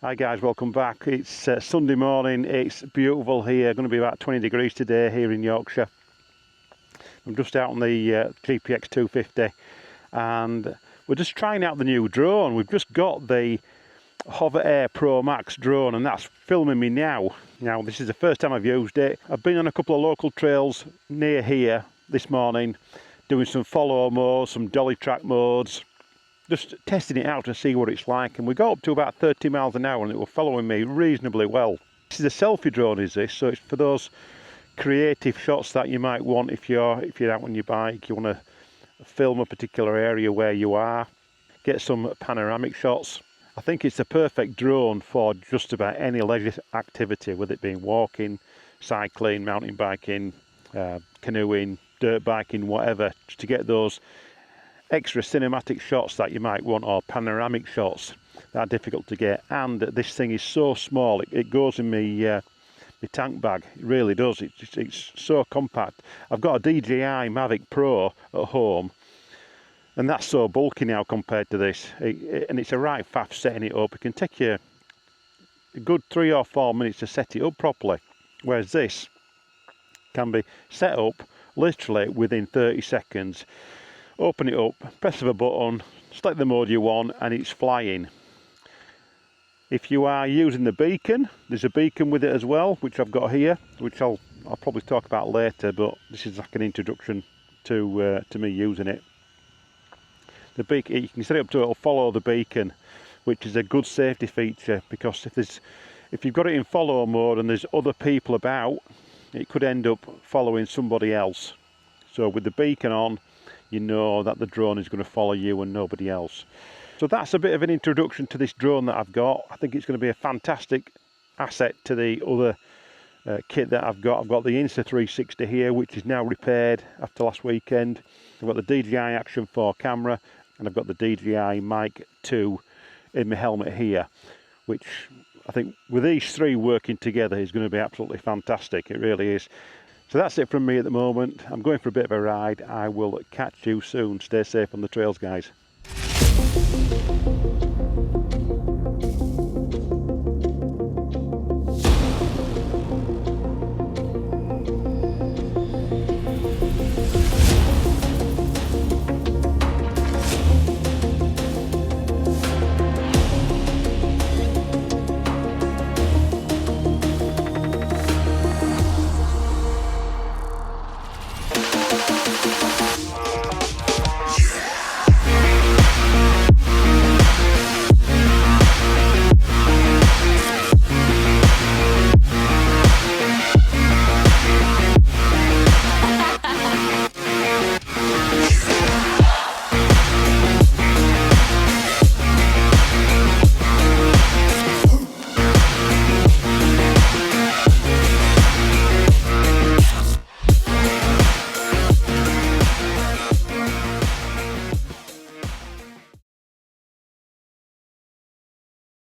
Hi guys, welcome back. It's Sunday morning, it's beautiful here, going to be about 20 degrees today here in Yorkshire. I'm just out on the GPX 250 and we're just trying out the new drone. We've just got the Hoverair Promax drone and that's filming me now. Now this is the first time I've used it. I've been on a couple of local trails near here this morning doing some follow modes, some dolly track modes, just testing it out to see what it's like, and we got up to about 30 miles an hour and it was following me reasonably well. This is a selfie drone, is this, so it's for those creative shots that you might want if you're out on your bike, you want to film a particular area where you are, get some panoramic shots. I think it's the perfect drone for just about any leisure activity, whether it being walking, cycling, mountain biking, canoeing, dirt biking, whatever, just to get those extra cinematic shots that you might want, or panoramic shots that are difficult to get. And this thing is so small, it goes in my tank bag. It really does. It's so compact. I've got a DJI Mavic Pro at home and that's so bulky now compared to this, and it's a right faff setting it up. It can take you a good 3 or 4 minutes to set it up properly, whereas this can be set up literally within 30 seconds. Open it up, press of a button, select the mode you want, and it's flying. If you are using the beacon, there's a beacon with it as well, which I've got here, which I'll probably talk about later, but this is like an introduction to me using it. The beacon, you can set it up to it'll follow the beacon, which is a good safety feature, because if you've got it in follow mode and there's other people about, it could end up following somebody else. So with the beacon on, you know that the drone is going to follow you and nobody else. So that's a bit of an introduction to this drone that I've got. I think it's going to be a fantastic asset to the other kit that I've got. I've got the Insta360 here, which is now repaired after last weekend. I've got the DJI Action 4 camera, and I've got the DJI Mic 2 in my helmet here, which I think with these three working together is going to be absolutely fantastic. It really is. So that's it from me at the moment. I'm going for a bit of a ride. I will catch you soon. Stay safe on the trails, guys.